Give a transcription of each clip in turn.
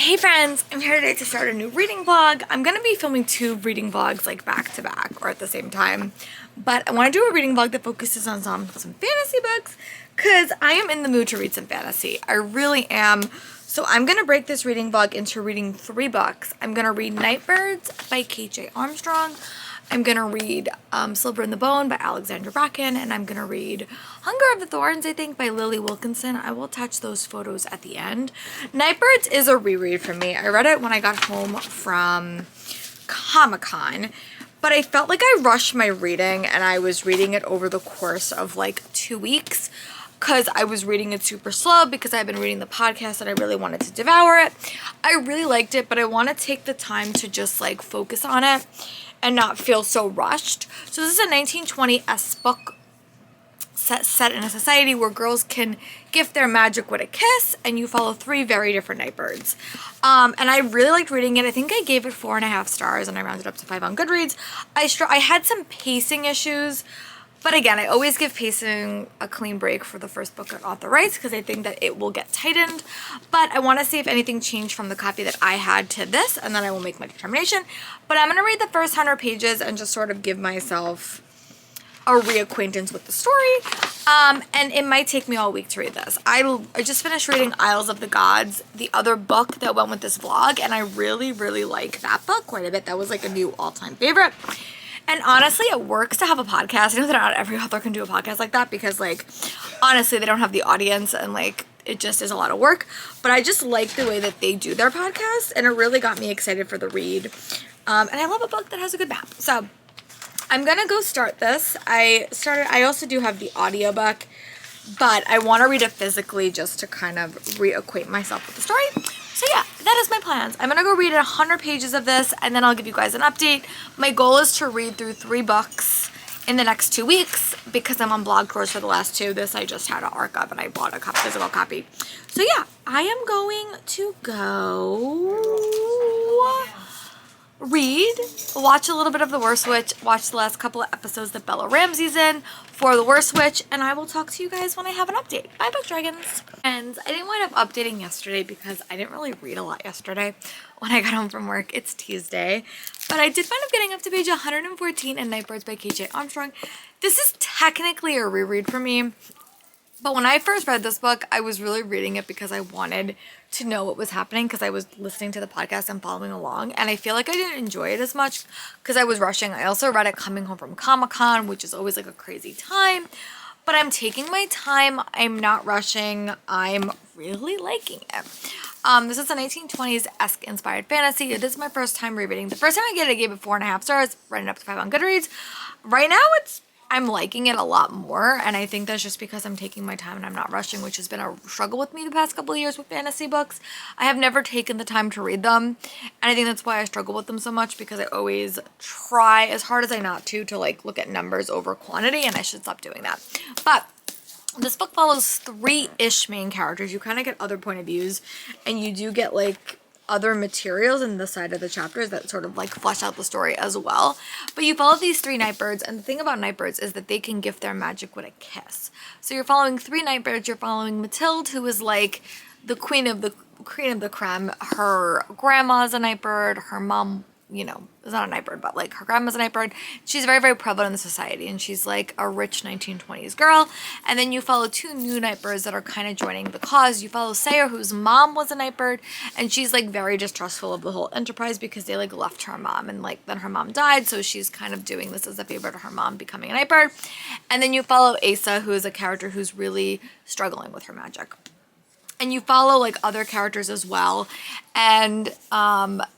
Hey friends, I'm here today to start a new reading vlog. I'm going to be filming 2 reading vlogs like back to back or at the same time. But I want to do a reading vlog that focuses on some fantasy books because I am in the mood to read some fantasy. I really am. So I'm going to break this reading vlog into reading 3 books. I'm going to read Nightbirds by K.J. Armstrong. I'm going to read Silver in the Bone by Alexandra Bracken, and I'm going to read Hunger of the Thorns, I think, by Lily Wilkinson. I will attach those photos at the end. Nightbirds is a reread for me. I read it when I got home from Comic-Con, but I felt like I rushed my reading, and I was reading it over the course of like 2 weeks because I was reading it super slow because I've been reading the podcast and I really wanted to devour it. I really liked it, but I want to take the time to just like focus on it and not feel so rushed. So this is a 1920s book set in a society where girls can gift their magic with a kiss, and you follow 3 very different Nightbirds. And I really liked reading it. I think I gave it 4.5 stars and I rounded up to 5 on Goodreads. I had some pacing issues, but again, I always give pacing a clean break for the first book at author writes because I think that it will get tightened. But I want to see if anything changed from the copy that I had to this, and then I will make my determination. But I'm going to read the first 100 pages and just sort of give myself a reacquaintance with the story. And it might take me all week to read this. I just finished reading Isles of the Gods, the other book that went with this vlog, and I really, really like that book quite a bit. That was like a new all-time favorite. And honestly, it works to have a podcast. I know that not every author can do a podcast like that because, like, honestly, they don't have the audience and, like, it just is a lot of work. But I just like the way that they do their podcast, and it really got me excited for the read. And I love a book that has a good map. So I'm going to go start this. I also do have the audiobook, but I want to read it physically just to kind of reacquaint myself with the story. So yeah, that is my plans. I'm going to go read 100 pages of this, and then I'll give you guys an update. My goal is to read through 3 books in the next 2 weeks because I'm on blog tours for the last 2. This I just had to archive, and I bought a physical copy. So yeah, I am going to go read, watch a little bit of The Worst Witch, watch the last couple of episodes that Bella Ramsey's in for The Worst Witch, and I will talk to you guys when I have an update. Bye, book dragons. And I didn't wind up updating yesterday because I didn't really read a lot yesterday when I got home from work. It's Tuesday, but I did find up getting up to page 114 in Nightbirds by K.J. Armstrong. This is technically a reread for me, but when I first read this book, I was really reading it because I wanted to know what was happening because I was listening to the podcast and following along, and I feel like I didn't enjoy it as much because I was rushing. I also read it coming home from Comic-Con, which is always like a crazy time, but I'm taking my time. I'm not rushing. I'm really liking it. This is a 1920s-esque inspired fantasy. It is my first time rereading. The first time I gave it 4.5 stars, running up to 5 on Goodreads. Right now, I'm liking it a lot more, and I think that's just because I'm taking my time and I'm not rushing, which has been a struggle with me the past couple of years with fantasy books. I have never taken the time to read them, and I think that's why I struggle with them so much, because I always try as hard as I not to like look at numbers over quantity, and I should stop doing that. But this book follows 3-ish main characters. You kind of get other point of views, and you do get like other materials in the side of the chapters that sort of like flesh out the story as well. But you follow these 3 Nightbirds, and the thing about Nightbirds is that they can gift their magic with a kiss. So you're following 3 Nightbirds. You're following Mathilde, who is like the queen of the creme. Her grandma's a Nightbird. Her mom, you know, is not a Nightbird, but like her grandma's a Nightbird. She's very, very prevalent in the society, and she's like a rich 1920s girl. And then you follow 2 new Nightbirds that are kind of joining the cause. You follow Sayer, whose mom was a Nightbird, and she's like very distrustful of the whole enterprise because they like left her mom, and like then her mom died, so she's kind of doing this as a favor to her mom becoming a Nightbird. And then you follow Asa, who is a character who's really struggling with her magic. And you follow like other characters as well. And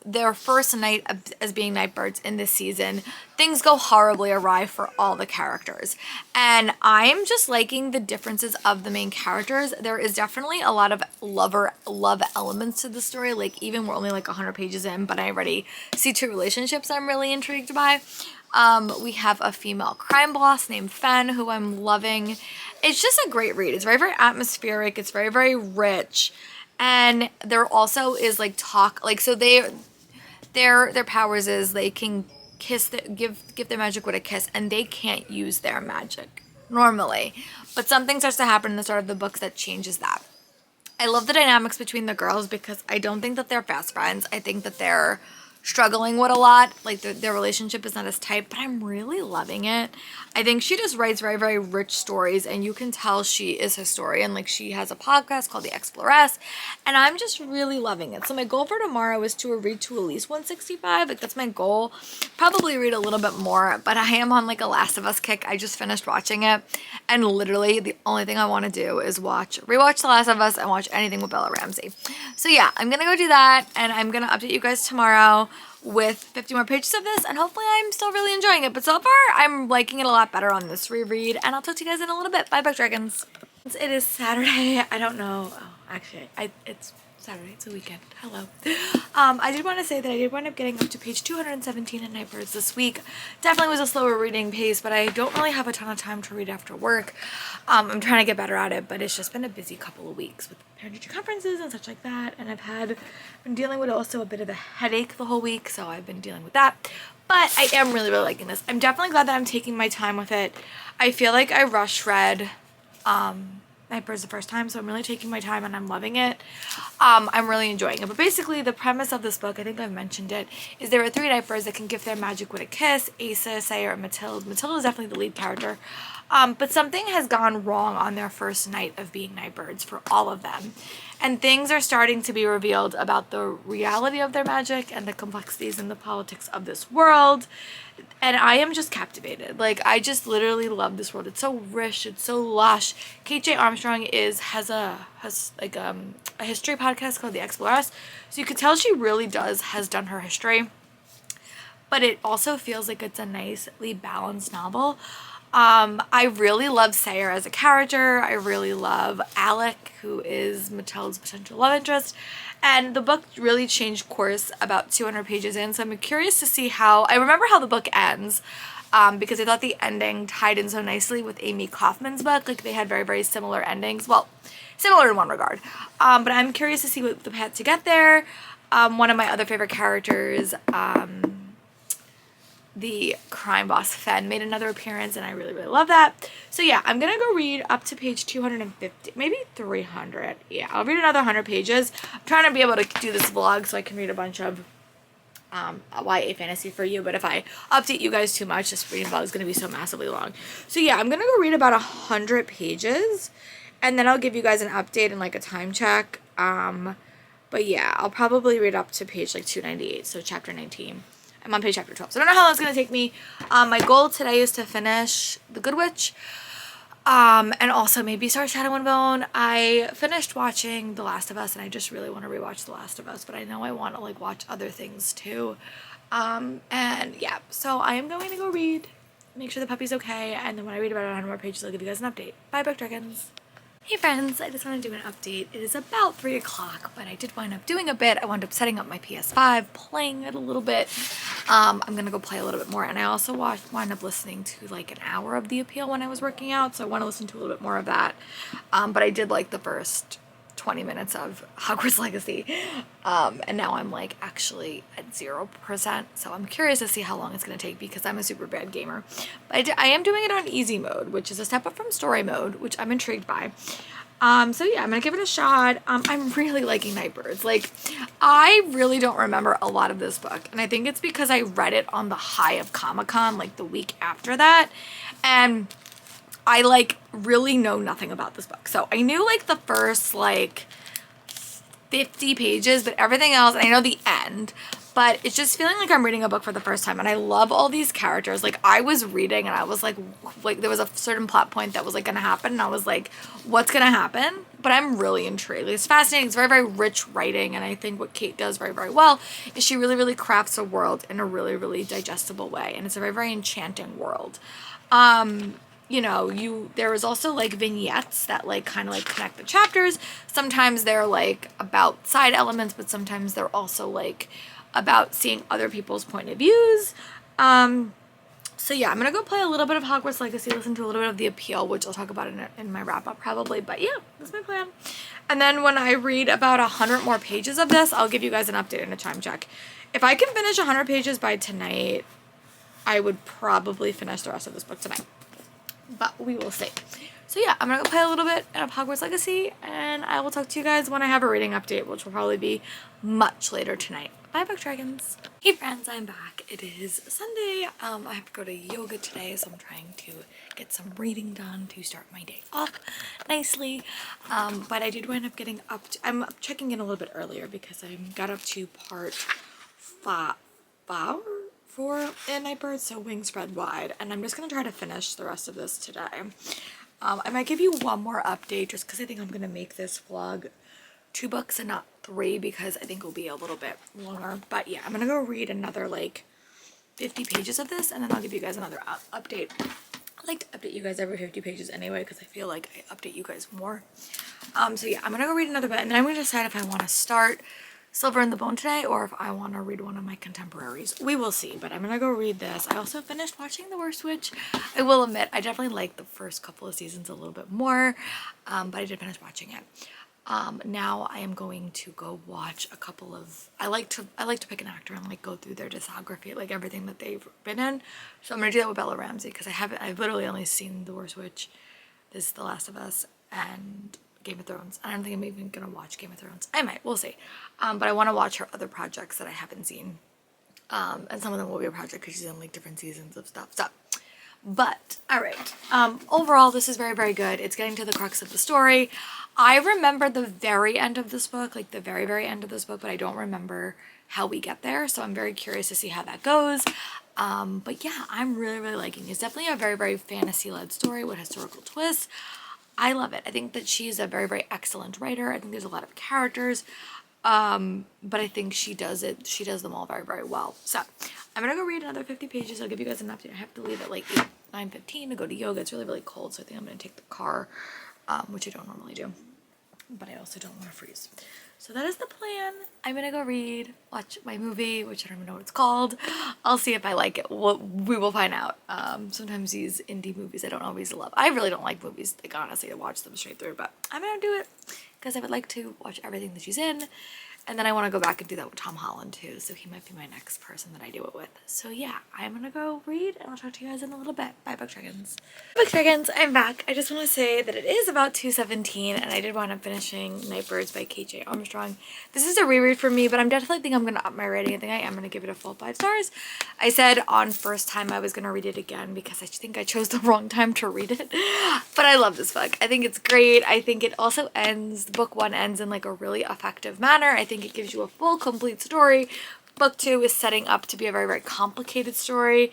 their first night as being Nightbirds in this season, things go horribly awry for all the characters. And I'm just liking the differences of the main characters. There is definitely a lot of love elements to the story. Like even we're only like 100 pages in, but I already see 2 relationships I'm really intrigued by. We have a female crime boss named Fen, who I'm loving. It's just a great read. It's very, very atmospheric. It's very, very rich. And there also is like talk, like, so their powers is they can give their magic with a kiss, and they can't use their magic normally. But something starts to happen in the start of the book that changes that. I love the dynamics between the girls because I don't think that they're fast friends. I think that they're struggling with a lot. Like their relationship is not as tight, but I'm really loving it. I think she just writes very, very rich stories, and you can tell she is a historian. Like she has a podcast called The Exploress, and I'm just really loving it. So my goal for tomorrow is to read to at least 165. Like that's my goal. Probably read a little bit more, but I am on like a Last of Us kick. I just finished watching it, and literally the only thing I want to do is rewatch The Last of Us and watch anything with Bella Ramsey. So yeah, I'm gonna go do that, and I'm gonna update you guys tomorrow with 50 more pages of this, and hopefully I'm still really enjoying it. But so far, I'm liking it a lot better on this reread, and I'll talk to you guys in a little bit. Bye, Buck Dragons. It is Saturday. I don't know. Oh, actually, it's Saturday. It's a weekend. Hello. I did want to say that I did wind up getting up to page 217 in Nightbirds this week. Definitely was a slower reading pace, but I don't really have a ton of time to read after work. I'm trying to get better at it, but it's just been a busy couple of weeks with parent-teacher conferences and such like that, and I've been dealing with also a bit of a headache the whole week, so I've been dealing with that. But I am really, really liking this. I'm definitely glad that I'm taking my time with it. I feel like I rush read Nightbirds the first time, so I'm really taking my time and I'm loving it. I'm really enjoying it. But basically, the premise of this book, I think I've mentioned it, is there are 3 Nightbirds that can gift their magic with a kiss: Asa, Sayre, and Matilda. Matilda is definitely the lead character. But something has gone wrong on their first night of being Nightbirds for all of them. And things are starting to be revealed about the reality of their magic and the complexities and the politics of this world. And I am just captivated. Like, I just literally love this world. It's so rich. It's so lush. Kate J. Armstrong has a history podcast called The Exploress. So you could tell she really has done her history. But it also feels like it's a nicely balanced novel. I really love Sayre as a character. I really love Alec, who is Matilda's potential love interest. And the book really changed course about 200 pages in, so I'm curious to see how... I remember how the book ends, because I thought the ending tied in so nicely with Amy Kaufman's book. Like, they had very, very similar endings. Well, similar in one regard. But I'm curious to see what the path to get there. One of my other favorite characters... the crime boss Fen made another appearance, and I really, really love that. So yeah, I'm gonna go read up to page 250, maybe 300. Yeah, I'll read another 100 pages. I'm trying to be able to do this vlog so I can read a bunch of YA fantasy for you, but if I update you guys too much, this reading vlog is gonna be so massively long. So yeah, I'm gonna go read about 100 pages, and then I'll give you guys an update and like a time check. But yeah, I'll probably read up to page like 298, so chapter 19. I'm on page chapter 12, so I don't know how long it's going to take me. My goal today is to finish The Good Witch, and also maybe start Shadow and Bone. I finished watching The Last of Us, and I just really want to rewatch The Last of Us, but I know I want to like watch other things too. And yeah, so I am going to go read, make sure the puppy's okay, and then when I read about 100 more pages, I'll give you guys an update. Bye, Book Dragons. Hey friends, I just want to do an update. It is about 3 o'clock, but I did wind up doing a bit. I wound up setting up my PS5, playing it a little bit. I'm going to go play a little bit more, and I also wound up listening to like an hour of The Appeal when I was working out, so I want to listen to a little bit more of that. But I did like the first 20 minutes of Hogwarts Legacy, and now I'm like actually at 0%, so I'm curious to see how long it's going to take because I'm a super bad gamer. But I am doing it on easy mode, which is a step up from story mode, which I'm intrigued by. So yeah, I'm gonna give it a shot. I'm really liking Nightbirds. Like, I really don't remember a lot of this book, and I think it's because I read it on the high of Comic-Con, like the week after that, and I like really know nothing about this book. So I knew like the first like 50 pages, but everything else, and I know the end, but it's just feeling like I'm reading a book for the first time, and I love all these characters. Like, I was reading and I was like there was a certain plot point that was like gonna happen, and I was like, what's gonna happen? But I'm really intrigued. It's fascinating. It's very, very rich writing, and I think what Kate does very, very well is she really, really crafts a world in a really, really digestible way, and it's a very, very enchanting world. You know, there is also like vignettes that like kind of like connect the chapters. Sometimes they're like about side elements, but sometimes they're also like about seeing other people's point of views. So yeah, I'm gonna go play a little bit of Hogwarts Legacy, listen to a little bit of The Appeal, which I'll talk about in my wrap up probably, but yeah, that's my plan. And then when I read about 100 more pages of this, I'll give you guys an update and a time check. If I can finish 100 pages by tonight, I would probably finish the rest of this book tonight, but we will see. So yeah, I'm gonna go play a little bit of Hogwarts Legacy, and I will talk to you guys when I have a reading update, which will probably be much later tonight. Bye, book dragons. Hey friends, I'm back. It is Sunday. I have to go to yoga today, so I'm trying to get some reading done to start my day off nicely. But I did wind up getting up to, I'm checking in a little bit earlier because I got up to part 4 in Nightbirds, so Wings Spread Wide, and I'm just gonna try to finish the rest of this today. I might give you one more update just because I think I'm gonna make this vlog 2 books and not 3 because I think it'll be a little bit longer. But yeah, I'm gonna go read another like 50 pages of this, and then I'll give you guys another update. I like to update you guys every 50 pages anyway because I feel like I update you guys more. So yeah, I'm gonna go read another bit, and then I'm gonna decide if I want to start Silver in the Bone today or if I want to read one of my contemporaries. We will see, but I'm gonna go read this. I also finished watching The Worst Witch. I will admit I definitely liked the first couple of seasons a little bit more, but I did finish watching it. Now I am going to go watch a couple of, I like to pick an actor and like go through their discography, like everything that they've been in. So I'm gonna do that with Bella Ramsey because I've literally only seen The Worst Witch, This is The Last of Us, and Game of Thrones. I don't think I'm even gonna watch Game of Thrones. I might, we'll see. But I want to watch her other projects that I haven't seen. And some of them will be a project because she's in like different seasons of stuff. But all right, overall this is very, very good. It's getting to the crux of the story. I remember the very end of this book, like the very, very end of this book, but I don't remember how we get there, so I'm very curious to see how that goes. But yeah, I'm really, really liking it. It's definitely a very, very fantasy-led story with historical twists. I love it. I think that she's a very, very excellent writer. I think there's a lot of characters, but I think she does them all very, very well. So I'm gonna go read another 50 pages. I'll give you guys an update. I have to leave at like 9:15 to go to yoga. It's really, really cold, so I think I'm gonna take the car, which I don't normally do, but I also don't want to freeze. So that is the plan. I'm gonna go read, watch my movie, which I don't even know what it's called. I'll see if I like it. We will find out. Sometimes these indie movies I don't always love. I really don't like movies, like honestly, to watch them straight through, but I'm gonna do it because I would like to watch everything that she's in. And then I want to go back and do that with Tom Holland too, so he might be my next person that I do it with. So yeah, I'm gonna go read and I'll talk to you guys in a little bit. Bye, book dragons. Book dragons, I'm back. I just want to say that it is about 2:17 and I did wind up finishing Nightbirds by K.J. Armstrong. This is a reread for me, but I'm definitely think I'm gonna up my rating. I think I am gonna give it a full 5 stars. I said on first time I was gonna read it again because I think I chose the wrong time to read it. But I love this book. I think it's great. I think it also ends, book 1 ends in like a really effective manner. I think it gives you a full, complete story. Book 2 is setting up to be a very, very complicated story,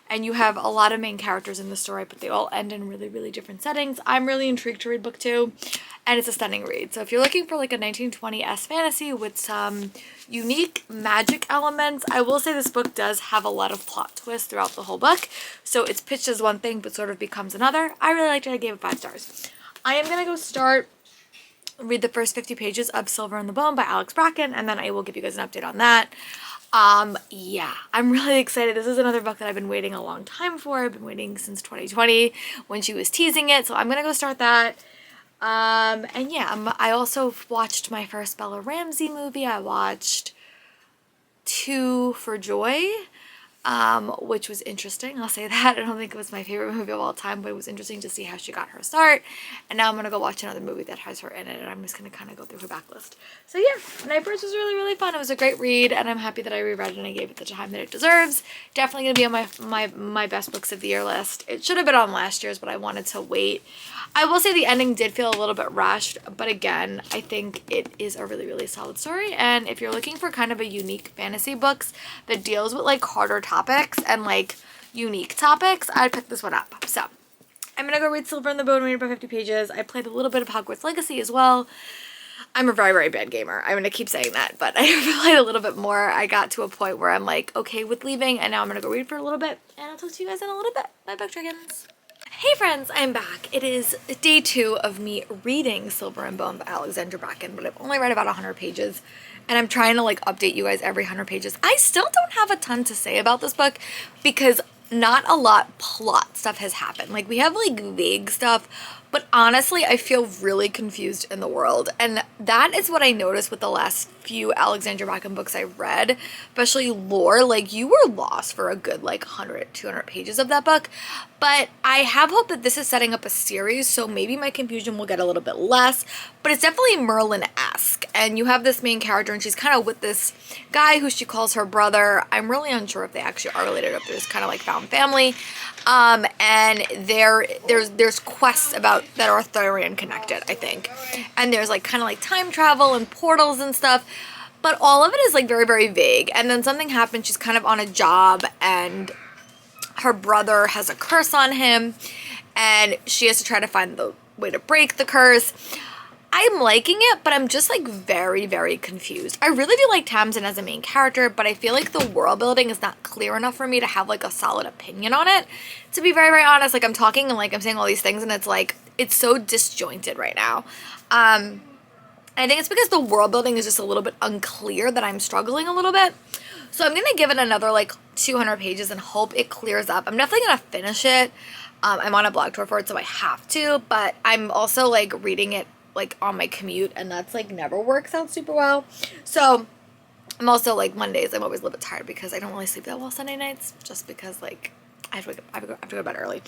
and you have a lot of main characters in the story, but they all end in really, really different settings. I'm really intrigued to read book 2, and it's a stunning read. So if you're looking for like a 1920s fantasy with some unique magic elements, I will say this book does have a lot of plot twists throughout the whole book. So it's pitched as one thing, but sort of becomes another. I really liked it. I gave it 5 stars. I am going to go read the first 50 pages of Silver in the Bone by Alex Bracken, and then I will give you guys an update on that. Yeah, I'm really excited. This is another book that I've been waiting a long time for. I've been waiting since 2020 when she was teasing it, so I'm gonna go start that. And yeah, I also watched my first Bella Ramsey movie. I watched 2 for Joy, which was interesting. I'll say that. I don't think it was my favorite movie of all time, but it was interesting to see how she got her start. And now I'm going to go watch another movie that has her in it, and I'm just going to kind of go through her backlist. So yeah, Nightbirds was really, really fun. It was a great read, and I'm happy that I reread it and I gave it the time that it deserves. Definitely going to be on my best books of the year list. It should have been on last year's, but I wanted to wait. I will say the ending did feel a little bit rushed, but again, I think it is a really, really solid story. And if you're looking for kind of a unique fantasy books that deals with like harder topics and like unique topics, I'd pick this one up. So I'm gonna go read Silver in the Bone, read about 50 pages. I played a little bit of Hogwarts Legacy as well. I'm a very, very bad gamer. I'm gonna keep saying that, but I played a little bit more. I got to a point where I'm like okay with leaving, and now I'm gonna go read for a little bit, and I'll talk to you guys in a little bit. Bye, book dragons. Hey friends, I'm back. It is day 2 of me reading Silver and Bone by Alexandra Bracken, but I've only read about 100 pages, and I'm trying to like update you guys every 100 pages. I still don't have a ton to say about this book because not a lot plot stuff has happened. Like we have like vague stuff, But honestly, I feel really confused in the world. And that is what I noticed with the last few Alexandra Bracken books I read, especially Lore. Like, you were lost for a good, like, 100, 200 pages of that book. But I have hope that this is setting up a series, so maybe my confusion will get a little bit less. But it's definitely Merlin-esque. And you have this main character, and she's kind of with this guy who she calls her brother. I'm really unsure if they actually are related, or if there's kind of like found family. And there's quests about that are Arthurian connected, I think. And there's like kind of like time travel and portals and stuff. But all of it is like very, very vague. And then something happens. She's kind of on a job, and her brother has a curse on him, and she has to try to find the way to break the curse. I'm liking it, but I'm just like very, very confused. I really do like Tamsin as a main character, but I feel like the world building is not clear enough for me to have like a solid opinion on it. To be very, very honest, like I'm talking and like I'm saying all these things, and it's like, it's so disjointed right now. I think it's because the world building is just a little bit unclear that I'm struggling a little bit. So I'm going to give it another like 200 pages and hope it clears up. I'm definitely going to finish it. I'm on a blog tour for it, so I have to, but I'm also like reading it like on my commute, and that's like never works out super well. So I'm also like Mondays, I'm always a little bit tired because I don't really sleep that well Sunday nights, just because like I have to go to bed early.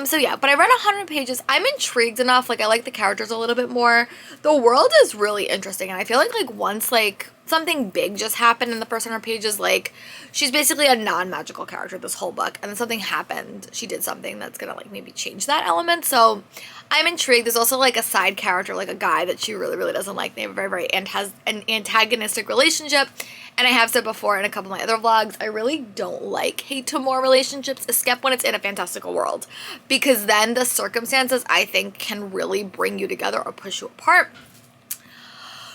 So yeah, but I read 100 pages. I'm intrigued enough. Like, I like the characters a little bit more. The world is really interesting, and I feel like once like something big just happened in the first 100 pages, like she's basically a non-magical character this whole book, and then something happened. She did something that's gonna like maybe change that element. So I'm intrigued. There's also like a side character, like a guy that she really, really doesn't like. They have and has an antagonistic relationship. And I have said before in a couple of my other vlogs, I really don't like hate-to-more relationships, except when it's in a fantastical world. Because then the circumstances, I think, can really bring you together or push you apart.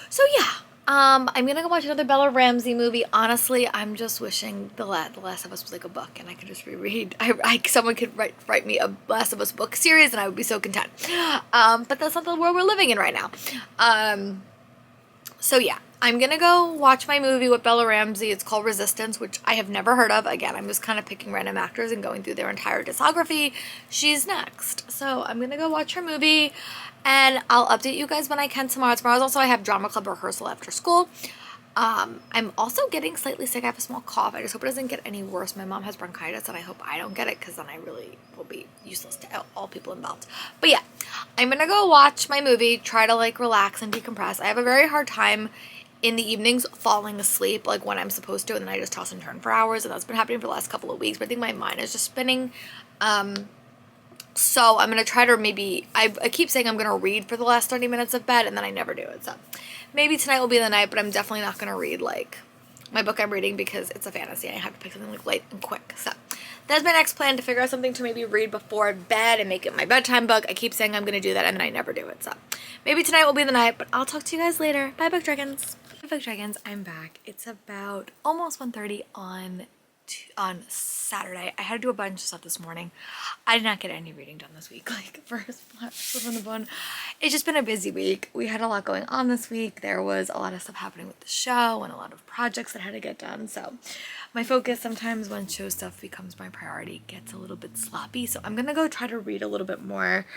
So yeah, I'm gonna go watch another Bella Ramsey movie. Honestly, I'm just wishing The Last of Us was like a book and I could just reread. Someone could write me a Last of Us book series and I would be so content. But that's not the world we're living in right now. So yeah, I'm gonna go watch my movie with Bella Ramsey. It's called Resistance, which I have never heard of. Again, I'm just kind of picking random actors and going through their entire discography. She's next. So I'm gonna go watch her movie, and I'll update you guys when I can tomorrow. Tomorrow's also, I have drama club rehearsal after school. I'm also getting slightly sick. I have a small cough. I just hope it doesn't get any worse. My mom has bronchitis, and I hope I don't get it, because then I really will be useless to all people involved. But yeah, I'm gonna go watch my movie, try to like relax and decompress. I have a very hard time in the evenings falling asleep like when I'm supposed to, and then I just toss and turn for hours, and that's been happening for the last couple of weeks. But I think my mind is just spinning. So I'm gonna try to maybe, I keep saying I'm gonna read for the last 30 minutes of bed, and then I never do it. So maybe tonight will be the night, but I'm definitely not gonna read like my book I'm reading, because it's a fantasy and I have to pick something like light and quick. So that's my next plan, to figure out something to maybe read before bed and make it my bedtime book. I keep saying I'm gonna do that, and then I never do it. So maybe tonight will be the night, but I'll talk to you guys later. Bye, Book Dragons. Bye, Book Dragons. I'm back. It's about almost 1:30 on Saturday. I had to do a bunch of stuff this morning. I did not get any reading done this week. Like, first flip on the bone. It's just been a busy week. We had a lot going on this week. There was a lot of stuff happening with the show and a lot of projects that had to get done. So my focus sometimes when show stuff becomes my priority gets a little bit sloppy. So I'm gonna go try to read a little bit more.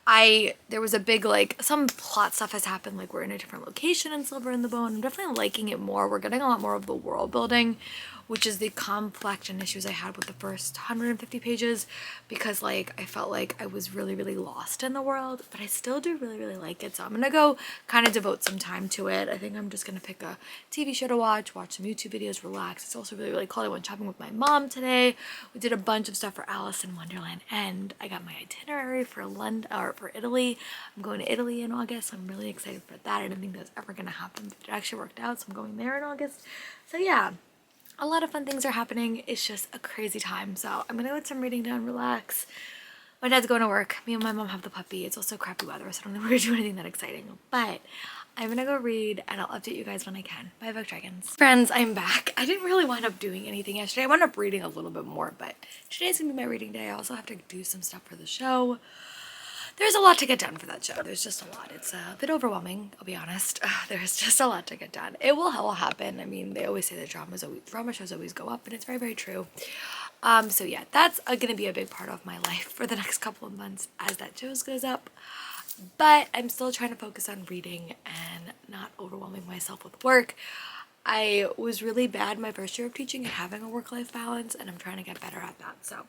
There was a big, like, some plot stuff has happened. Like, we're in a different location in Silver in the Bone. I'm definitely liking it more. We're getting a lot more of the world building, which is the conflict and issues I had with the first 150 pages, because like I felt like I was really, really lost in the world, but I still do really, really like it. So I'm gonna go kind of devote some time to it. I think I'm just gonna pick a TV show to watch some YouTube videos, relax. It's also really, really cold. I went shopping with my mom today. We did a bunch of stuff for Alice in Wonderland, and I got my itinerary for London, or for Italy. I'm going to Italy in August, so I'm really excited for that. I didn't think that was ever gonna happen, but it actually worked out, so I'm going there in August. So yeah, a lot of fun things are happening. It's just a crazy time. So I'm gonna get some reading done, relax. My dad's going to work. Me and my mom have the puppy. It's also crappy weather, so I don't think we're gonna do anything that exciting. But I'm gonna go read, and I'll update you guys when I can. Bye, Book Dragons. Friends, I'm back. I didn't really wind up doing anything yesterday. I wound up reading a little bit more, but today's gonna be my reading day. I also have to do some stuff for the show. There's a lot to get done for that show. There's just a lot. It's a bit overwhelming, I'll be honest. There's just a lot to get done. It will happen. I mean, they always say that drama shows always go up, and it's very, very true. So yeah, that's gonna be a big part of my life for the next couple of months as that show goes up. But I'm still trying to focus on reading and not overwhelming myself with work. I was really bad my first year of teaching and having a work-life balance, and I'm trying to get better at that. So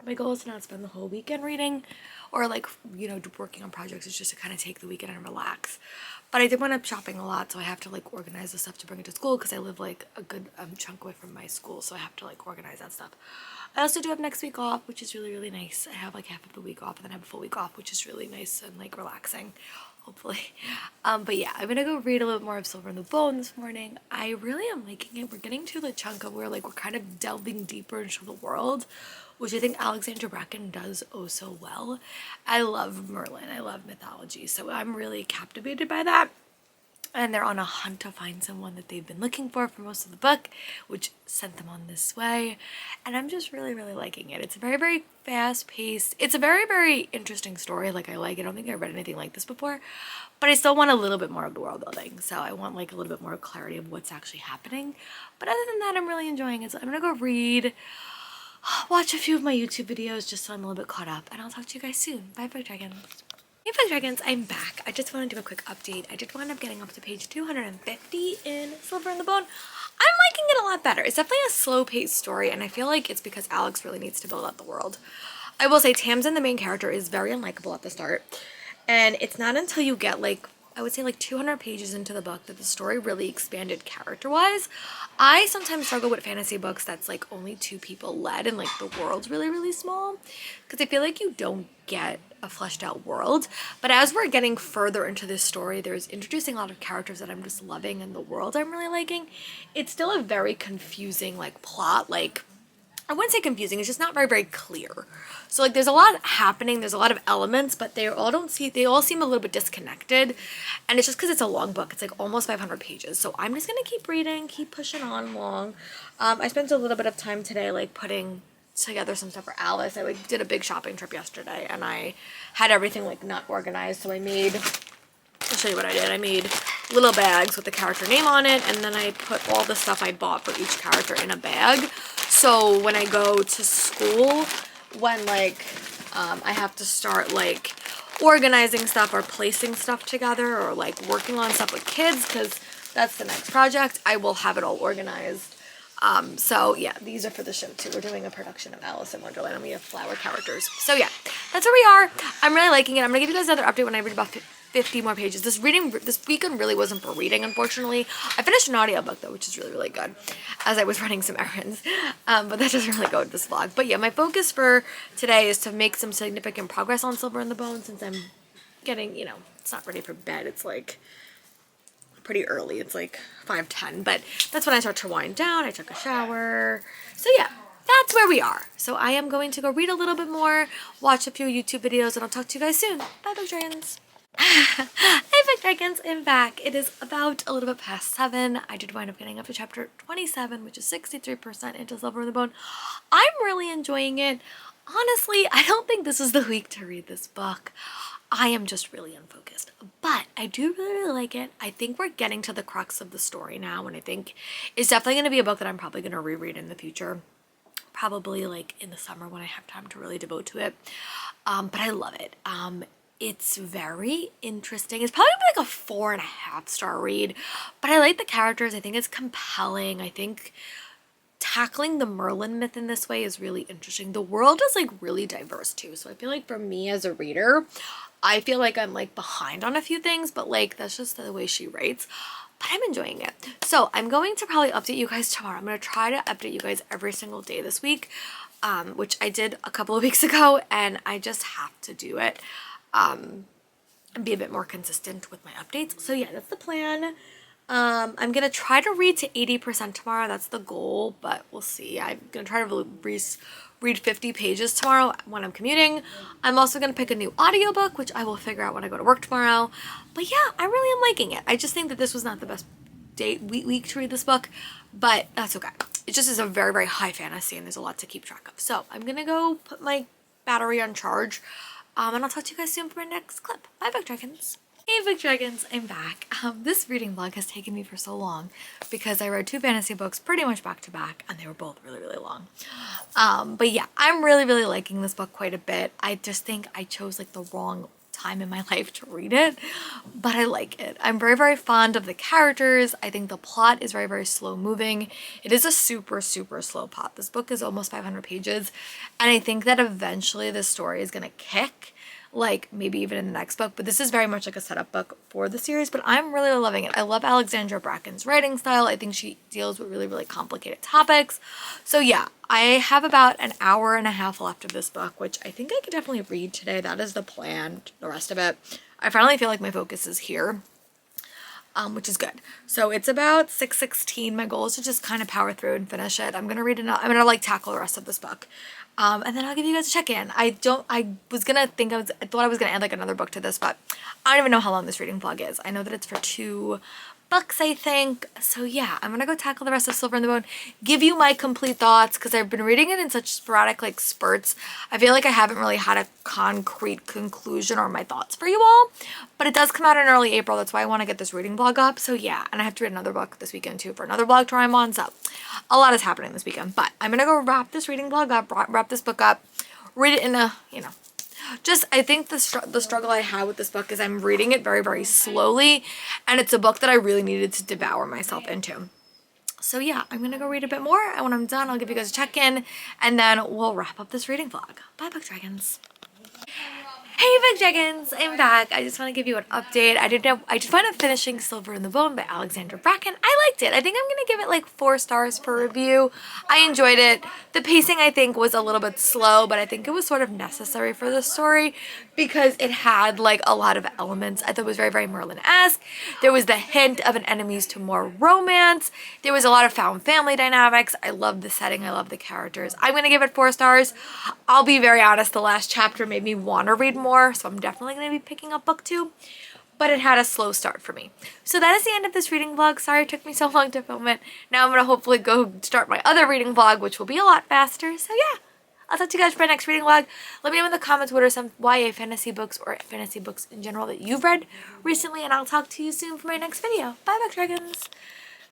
my goal is to not spend the whole weekend reading or like, you know, working on projects. It's just to kind of take the weekend and relax. But I did wind up shopping a lot, so I have to like organize the stuff to bring it to school because I live like a good chunk away from my school, so I have to like organize that stuff. I also do have next week off, which is really, really nice. I have like half of the week off and then I have a full week off, which is really nice and like relaxing, hopefully. But yeah, I'm gonna go read a little more of Silver in the Bone this morning. I really am liking it. We're getting to the chunk of where like we're kind of delving deeper into the world, which I think Alexandra Bracken does oh so well. I love Merlin. I love mythology, so I'm really captivated by that. And they're on a hunt to find someone that they've been looking for most of the book, which sent them on this way. And I'm just really, really liking it. It's very, very fast-paced. It's a very, very interesting story. Like, I like it. I don't think I've read anything like this before. But I still want a little bit more of the world building. So I want, like, a little bit more clarity of what's actually happening. But other than that, I'm really enjoying it. So I'm going to go read, watch a few of my YouTube videos just so I'm a little bit caught up. And I'll talk to you guys soon. Bye, Bug Dragons. Hey Bug Dragons, I'm back. I just want to do a quick update. I did wind up getting up to page 250 in Silver in the Bone. I'm liking it a lot better. It's definitely a slow-paced story, and I feel like it's because Alex really needs to build out the world. I will say Tamsin, the main character, is very unlikable at the start, and it's not until you get like, I would say like 200 pages into the book that the story really expanded character-wise. I sometimes struggle with fantasy books that's like only 2 people led and like the world's really, really small, because I feel like you don't get a fleshed out world. But as we're getting further into this story, there's introducing a lot of characters that I'm just loving and the world I'm really liking. It's still a very confusing like plot, like I wouldn't say confusing, it's just not very, very clear. So like there's a lot happening, there's a lot of elements, but they all seem a little bit disconnected. And it's just because it's a long book. It's like almost 500 pages. So I'm just gonna keep reading, keep pushing on along. I spent a little bit of time today like putting together some stuff for Alice. I like did a big shopping trip yesterday and I had everything like not organized. So I'll show you what I did. I made little bags with the character name on it, and then I put all the stuff I bought for each character in a bag. So when I go to school, when like I have to start like organizing stuff or placing stuff together or like working on stuff with kids, because that's the next project, I will have it all organized. So yeah, these are for the show too. We're doing a production of Alice in Wonderland and we have flower characters. So yeah, that's where we are. I'm really liking it. I'm gonna give you guys another update when I read about 50 more pages. This weekend really wasn't for reading, unfortunately. I finished an audiobook though, which is really, really good, as I was running some errands. But that doesn't really go with this vlog. But yeah, my focus for today is to make some significant progress on Silver in the Bone, since I'm getting, you know, it's not ready for bed. It's like pretty early. It's like 5:10, but that's when I start to wind down. I took a shower. So yeah, that's where we are. So I am going to go read a little bit more, watch a few YouTube videos, and I'll talk to you guys soon. Bye, Bug Dragons. Hey, Bug Dragons, I'm back. It is about a little bit past 7. I did wind up getting up to chapter 27, which is 63% into Silver in the Bone. I'm really enjoying it. Honestly, I don't think this is the week to read this book. I am just really unfocused, but I do really, really like it. I think we're getting to the crux of the story now, and I think it's definitely going to be a book that I'm probably going to reread in the future, probably like in the summer when I have time to really devote to it. But I love it. It's very interesting. It's probably like a 4.5-star read, but I like the characters. I think it's compelling. I think tackling the Merlin myth in this way is really interesting. The world is like really diverse too. So I feel like for me as a reader, I feel like I'm like behind on a few things, but like that's just the way she writes. But I'm enjoying it. So I'm going to probably update you guys tomorrow. I'm going to try to update you guys every single day this week, which I did a couple of weeks ago, and I just have to do it and be a bit more consistent with my updates. So yeah, that's the plan. I'm going to try to read to 80% tomorrow. That's the goal, but we'll see. I'm going to try to read 50 pages tomorrow when I'm commuting. I'm also going to pick a new audiobook, which I will figure out when I go to work tomorrow. But yeah, I really am liking it. I just think that this was not the best week to read this book, but that's okay. It just is a very, very high fantasy, and there's a lot to keep track of. So I'm going to go put my battery on charge, and I'll talk to you guys soon for my next clip. Bye, Bug Dragons. Hey Big Dragons, I'm back. This reading vlog has taken me for so long because I read 2 fantasy books pretty much back to back and they were both really, really long. But yeah, I'm really, really liking this book quite a bit. I just think I chose like the wrong time in my life to read it, but I like it. I'm very, very fond of the characters. I think the plot is very, very slow moving. It is a super, super slow plot. This book is almost 500 pages and I think that eventually the story is gonna kick, like maybe even in the next book, but this is very much like a setup book for the series, but I'm really loving it. I love Alexandra Bracken's writing style. I think she deals with really, really complicated topics. So yeah, I have about an hour and a half left of this book, which I think I could definitely read today. That is the plan. The rest of it, I finally feel like my focus is here. Which is good. So it's about 6:16. My goal is to just kind of power through and finish it. I'm gonna read enough. I'm gonna like tackle the rest of this book, and then I'll give you guys a check-in. I thought I was gonna add like another book to this, but I don't even know how long this reading vlog is. I know that it's for 2 books, I think. So yeah, I'm gonna go tackle the rest of Silver in the Bone, give you my complete thoughts, because I've been reading it in such sporadic like spurts. I feel like I haven't really had a concrete conclusion or my thoughts for you all, but it does come out in early April. That's why I want to get this reading vlog up. So yeah, and I have to read another book this weekend too for another vlog tour I'm on. So a lot is happening this weekend, but I'm gonna go wrap this reading vlog up, wrap this book up, read it in a, you know, just, I think the struggle I had with this book is I'm reading it very, very slowly, and it's a book that I really needed to devour myself into. So yeah, I'm gonna go read a bit more, and when I'm done, I'll give you guys a check-in, and then we'll wrap up this reading vlog. Bye, Book Dragons. Hey Big Dragons, I'm back. I just want to give you an update. I just wound up finishing Silver in the Bone by Alexandra Bracken. I liked it. I think I'm going to give it like 4 stars per review. I enjoyed it. The pacing I think was a little bit slow, but I think it was sort of necessary for the story because it had like a lot of elements. I thought it was very, very Merlin-esque. There was the hint of an enemies to more romance. There was a lot of found family dynamics. I love the setting. I love the characters. I'm going to give it 4 stars. I'll be very honest, the last chapter made me want to read more, so I'm definitely going to be picking up book 2, but it had a slow start for me. So that is the end of this reading vlog. Sorry it took me so long to film it. Now I'm going to hopefully go start my other reading vlog, which will be a lot faster. So yeah, I'll talk to you guys for my next reading vlog. Let me know in the comments what are some YA fantasy books or fantasy books in general that you've read recently, and I'll talk to you soon for my next video. Bye, Book Dragons!